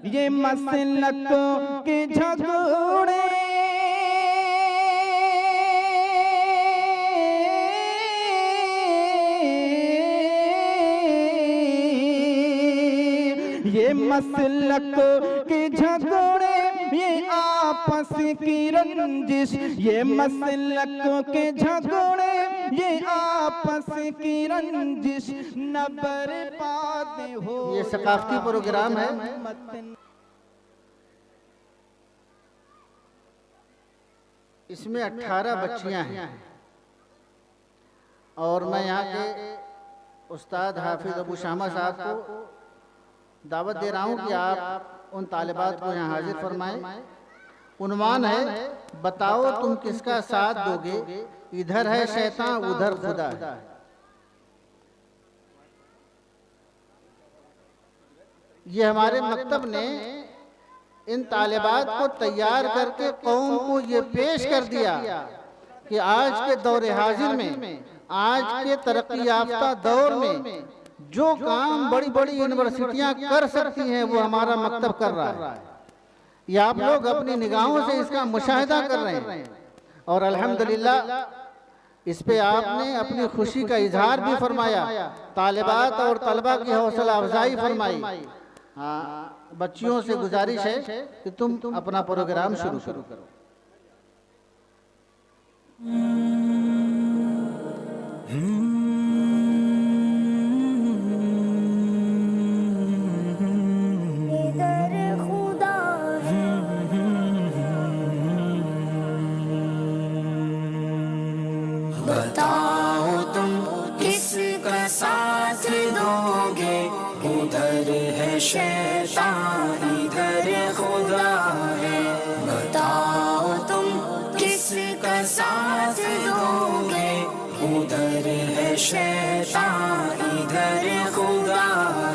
یہ مسلک کے جھگڑے یہ مسلک کے جھگڑے یہ آپس کی رنجش یہ مسلک کے جھگڑے یہ آپس کی رنجش نہ برباد ہو یہ ثقافتی پروگرام ہے۔ اس میں 18 بچیاں ہیں اور میں یہاں کے استاد حافظ ابو شامہ صاحب کو دعوت دے رہا ہوں کہ آپ ان طالبات کو یہاں حاضر فرمائیں۔ عنوان ہے بتاؤ تم کس کا ساتھ دو گے، ادھر ہے شیطان ادھر خدا ہے۔ یہ ہمارے مکتب نے ان طالبات کو تیار کر کے قوم کو یہ پیش کر دیا کہ آج کے دور حاضر میں، آج کے ترقی یافتہ دور میں جو کام بڑی بڑی یونیورسٹیاں کر سکتی ہیں وہ ہمارا مکتب کر رہا ہے۔ یہ آپ لوگ اپنی نگاہوں سے اس کا مشاہدہ کر رہے ہیں اور الحمدللہ اس پہ آپ نے اپنی خوشی کا اظہار بھی فرمایا، طالبات اور طلبہ کی حوصلہ افزائی فرمائی۔ بچیوں سے گزارش ہے کہ تم اپنا پروگرام شروع کرو۔ بتاؤ تم کس کا ساتھ دو گے، ادھر ہے شیطان ادھر خدا ہے۔ بتاؤ تم کس کا ساتھ دو گے، ادھر ہے شیطان ادھر خدا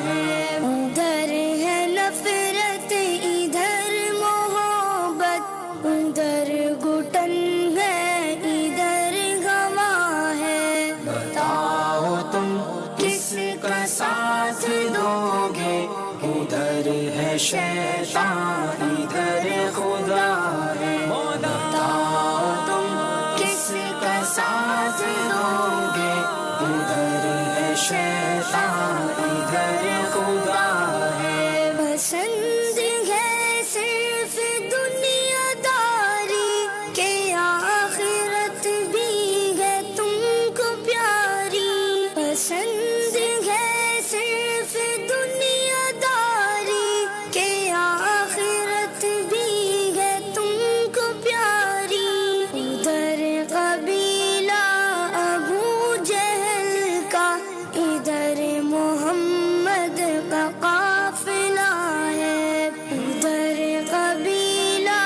ہے۔ ادھر ہے نفرت ادھر محبت، ادھر گھٹن ہے ادھر گواہ ہے۔ بتاؤ تم کس کا ساتھ دو گے، ادھر ہے شیطان ادھر خدا ہے۔ بتاؤ تم کس کا ساتھ دو گے، ادھر ہے شیطان ادھر خدا ہے۔ پسند ہے صرف دنیا داری کہ آخرت بھی ہے تم کو پیاری۔ پسند ہے صرف دنیا داری کہ آخرت بھی ہے تم کو پیاری۔ ادھر قبیلہ ابو جہل کا، ادھر محمد کا قافلہ ہے۔ ادھر قبیلہ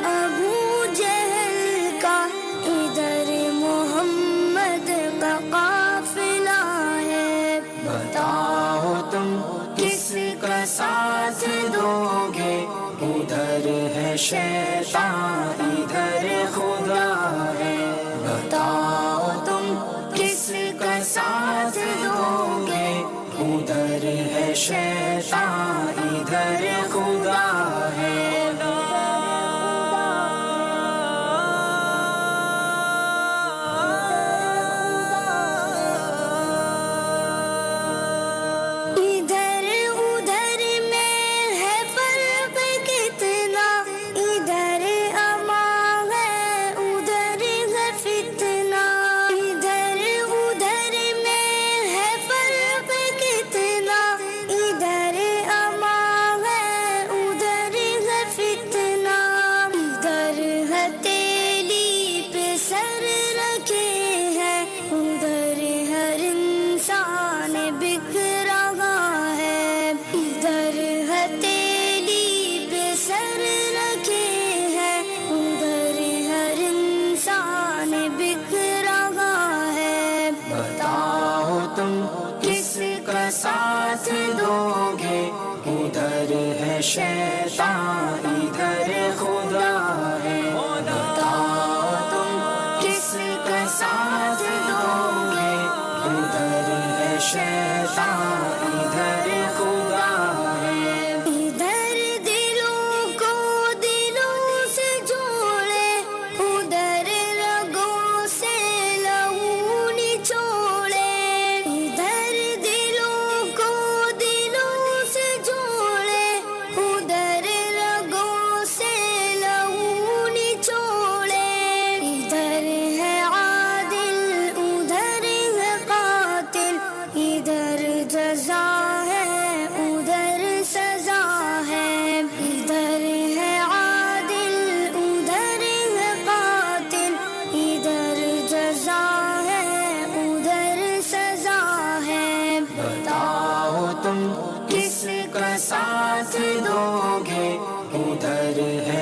ابو جہل کا، ادھر محمد کا قافلہ ہے۔ بتاؤ تم کس کا ساتھ دو گے، ادھر ہے شیطان ادھر خدا ہے۔ بتاؤ تم کس کا ساتھ دو گے، ادھر ہے شیطان ادھر خدا ہے۔ ادھر ادھر میں ہے فرق کتنا، ادھر امان ہے ادھر ہے فتنہ۔ ادھر ادھر میں ہے فرق کتنا، ادھر امان ہے ادھر ہے فتنہ۔ ادھر ہتھیلی پہ سر رکھے ہیں، ادھر ہر انسان بک رہا ہے۔ ادھر ہتھیلی پہ سر رکھے ہیں، ادھر ہر انسان بک رہا ہے۔ بتاؤ تم کس کا ساتھ دو گے، ادھر ہے شیطان ادھر خدا ہے۔ بتاؤ تم کس کا ساتھ دو گے، ادھر ہے شیطان ادھر خدا ہے۔ ادھر